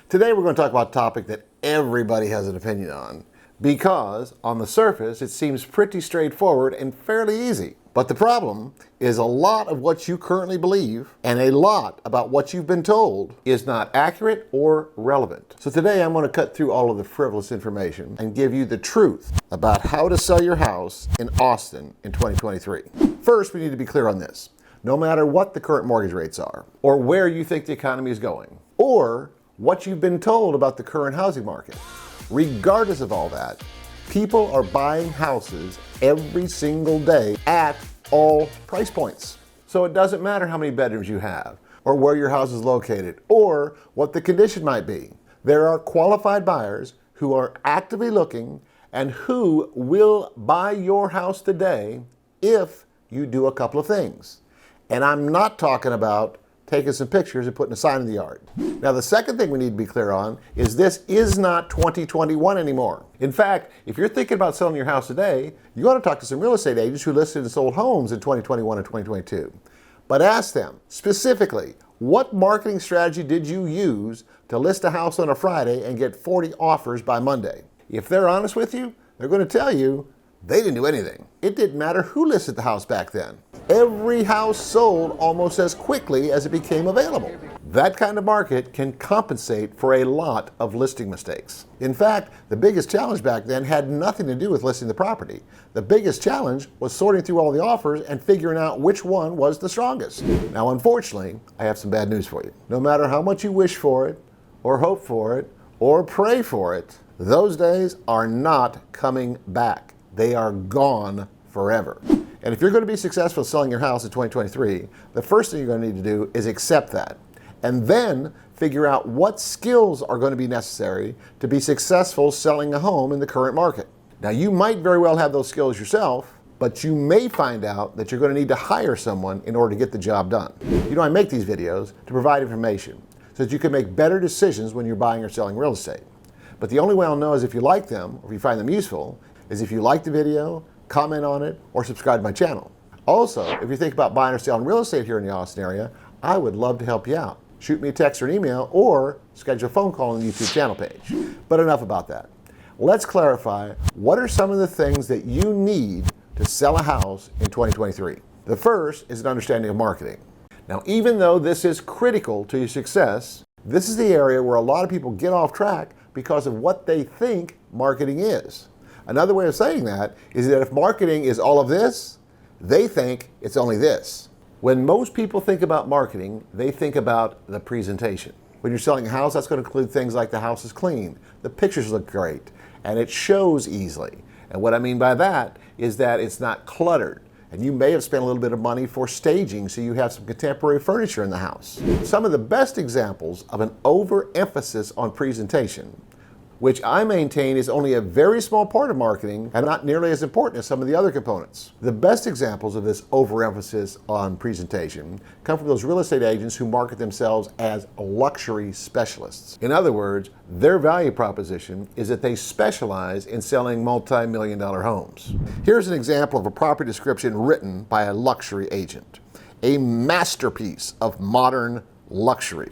Today we're going to talk about a topic that everybody has an opinion on because on the surface it seems pretty straightforward and fairly easy. But the problem is a lot of what you currently believe and a lot about what you've been told is not accurate or relevant. So today I'm going to cut through all of the frivolous information and give you the truth about how to sell your house in Austin in 2023. First, we need to be clear on this. No matter what the current mortgage rates are, or where you think the economy is going, or what you've been told about the current housing market, regardless of all that, people are buying houses every single day at all price points. So it doesn't matter how many bedrooms you have, or where your house is located, or what the condition might be. There are qualified buyers who are actively looking and who will buy your house today if you do a couple of things. And I'm not talking about taking some pictures and putting a sign in the yard. Now, the second thing we need to be clear on is this is not 2021 anymore. In fact, if you're thinking about selling your house today, you ought to talk to some real estate agents who listed and sold homes in 2021 and 2022. But ask them specifically, what marketing strategy did you use to list a house on a Friday and get 40 offers by Monday? If they're honest with you, they're going to tell you they didn't do anything. It didn't matter who listed the house back then. Every house sold almost as quickly as it became available. That kind of market can compensate for a lot of listing mistakes. In fact, the biggest challenge back then had nothing to do with listing the property. The biggest challenge was sorting through all the offers and figuring out which one was the strongest. Now, unfortunately, I have some bad news for you. No matter how much you wish for it, or hope for it, or pray for it, those days are not coming back. They are gone forever. And if you're going to be successful selling your house in 2023, the first thing you're going to need to do is accept that. And then figure out what skills are going to be necessary to be successful selling a home in the current market. Now, you might very well have those skills yourself, but you may find out that you're going to need to hire someone in order to get the job done. You know, I make these videos to provide information so that you can make better decisions when you're buying or selling real estate. But the only way I'll know is if you like them or if you find them useful is if you like the video, comment on it, or subscribe to my channel. Also, if you think about buying or selling real estate here in the Austin area, I would love to help you out. Shoot me a text or an email, or schedule a phone call on the YouTube channel page. But enough about that. Let's clarify what are some of the things that you need to sell a house in 2023. The first is an understanding of marketing. Now, even though this is critical to your success, this is the area where a lot of people get off track because of what they think marketing is. Another way of saying that is that if marketing is all of this, they think it's only this. When most people think about marketing, they think about the presentation. When you're selling a house, that's going to include things like the house is clean, the pictures look great, and it shows easily. And what I mean by that is that it's not cluttered. And you may have spent a little bit of money for staging so you have some contemporary furniture in the house. Some of the best examples of an overemphasis on presentation, which I maintain is only a very small part of marketing and not nearly as important as some of the other components. The best examples of this overemphasis on presentation come from those real estate agents who market themselves as luxury specialists. In other words, their value proposition is that they specialize in selling multi-million-dollar homes. Here's an example of a property description written by a luxury agent. A masterpiece of modern luxury.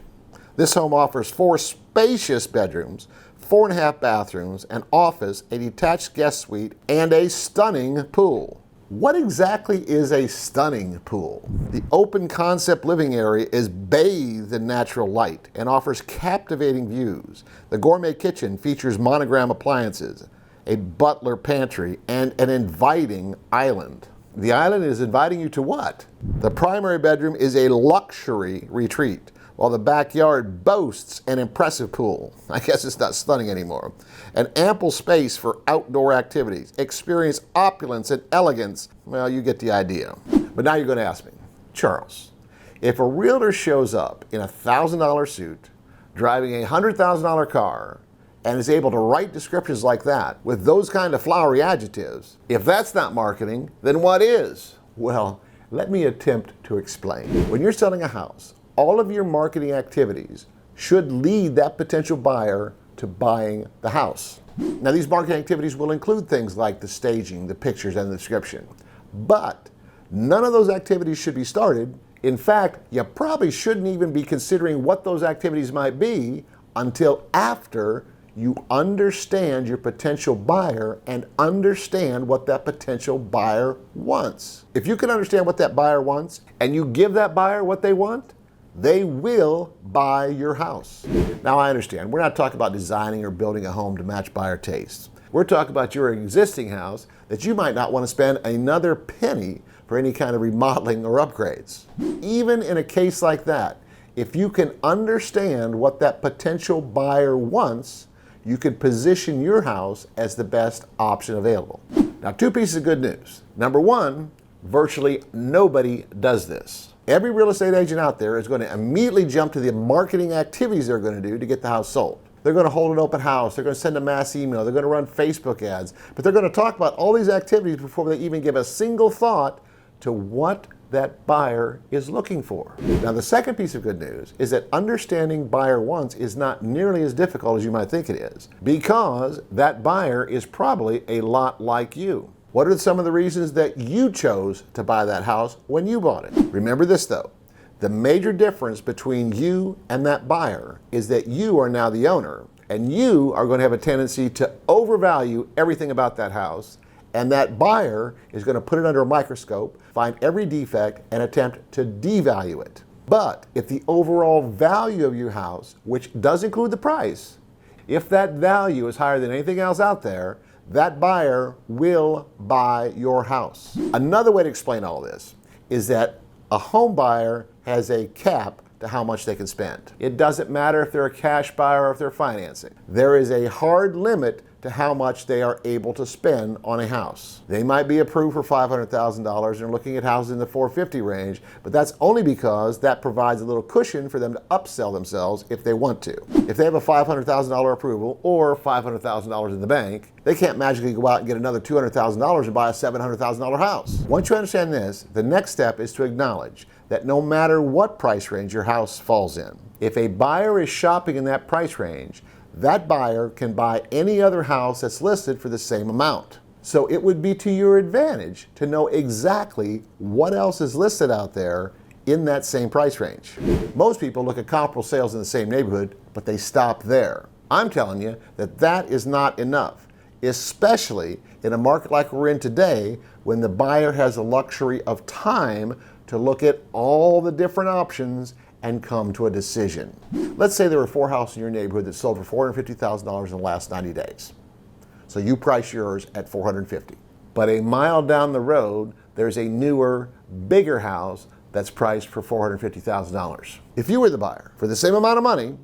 This home offers 4 spacious bedrooms, 4.5 bathrooms, an office, a detached guest suite, and a stunning pool. What exactly is a stunning pool? The open concept living area is bathed in natural light and offers captivating views. The gourmet kitchen features monogram appliances, a butler pantry, and an inviting island. The island is inviting you to what? The primary bedroom is a luxury retreat, while the backyard boasts an impressive pool. I guess it's not stunning anymore. An ample space for outdoor activities. Experience opulence and elegance. Well, you get the idea. But now you're going to ask me, Charles, if a realtor shows up in a $1,000 suit, driving a $100,000 car, and is able to write descriptions like that with those kind of flowery adjectives, if that's not marketing, then what is? Well, let me attempt to explain. When you're selling a house, all of your marketing activities should lead that potential buyer to buying the house. Now, these marketing activities will include things like the staging, the pictures, and the description. But none of those activities should be started. In fact, you probably shouldn't even be considering what those activities might be until after you understand your potential buyer and understand what that potential buyer wants. If you can understand what that buyer wants and you give that buyer what they want, they will buy your house. Now I understand, we're not talking about designing or building a home to match buyer tastes. We're talking about your existing house that you might not want to spend another penny for any kind of remodeling or upgrades. Even in a case like that, if you can understand what that potential buyer wants, you can position your house as the best option available. Now, two pieces of good news. Number one, virtually nobody does this. Every real estate agent out there is going to immediately jump to the marketing activities they're going to do to get the house sold. They're going to hold an open house, they're going to send a mass email, they're going to run Facebook ads, but they're going to talk about all these activities before they even give a single thought to what that buyer is looking for. Now, the second piece of good news is that understanding buyer wants is not nearly as difficult as you might think it is, because that buyer is probably a lot like you. What are some of the reasons that you chose to buy that house when you bought it? Remember this though, the major difference between you and that buyer is that you are now the owner, and you are going to have a tendency to overvalue everything about that house, and that buyer is going to put it under a microscope, find every defect, and attempt to devalue it. But if the overall value of your house, which does include the price, if that value is higher than anything else out there, that buyer will buy your house. Another way to explain all this is that a home buyer has a cap to how much they can spend. It doesn't matter if they're a cash buyer or if they're financing. There is a hard limit to how much they are able to spend on a house. They might be approved for $500,000 and are looking at houses in the $450,000 range, but that's only because that provides a little cushion for them to upsell themselves if they want to. If they have a $500,000 approval or $500,000 in the bank, they can't magically go out and get another $200,000 and buy a $700,000 house. Once you understand this, the next step is to acknowledge that no matter what price range your house falls in, if a buyer is shopping in that price range, that buyer can buy any other house that's listed for the same amount. So it would be to your advantage to know exactly what else is listed out there in that same price range. Most people look at comparable sales in the same neighborhood, but they stop there. I'm telling you that that is not enough, especially in a market like we're in today, when the buyer has the luxury of time to look at all the different options and come to a decision. Let's say there were 4 houses in your neighborhood that sold for $450,000 in the last 90 days. So you price yours at $450,000. But a mile down the road, there's a newer, bigger house that's priced for $450,000. If you were the buyer, for the same amount of money,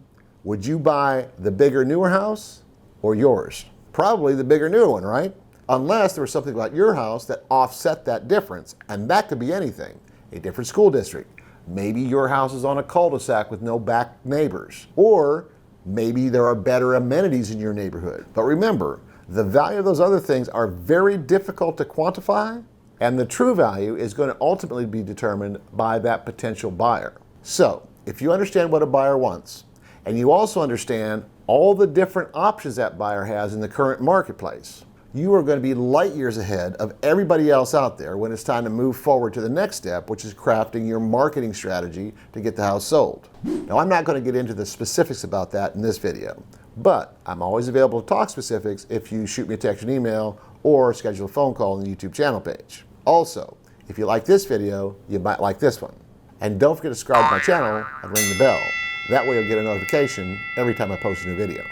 would you buy the bigger, newer house or yours? Probably the bigger, newer one, right? Unless there was something about your house that offset that difference, and that could be anything. A different school district. Maybe your house is on a cul-de-sac with no back neighbors. Or maybe there are better amenities in your neighborhood. But remember, the value of those other things are very difficult to quantify, and the true value is going to ultimately be determined by that potential buyer. So, if you understand what a buyer wants, and you also understand all the different options that buyer has in the current marketplace, you are going to be light years ahead of everybody else out there when it's time to move forward to the next step, which is crafting your marketing strategy to get the house sold. Now, I'm not going to get into the specifics about that in this video, but I'm always available to talk specifics if you shoot me a text and email or schedule a phone call on the YouTube channel page. Also, if you like this video, you might like this one. And don't forget to subscribe to my channel and ring the bell. That way you'll get a notification every time I post a new video.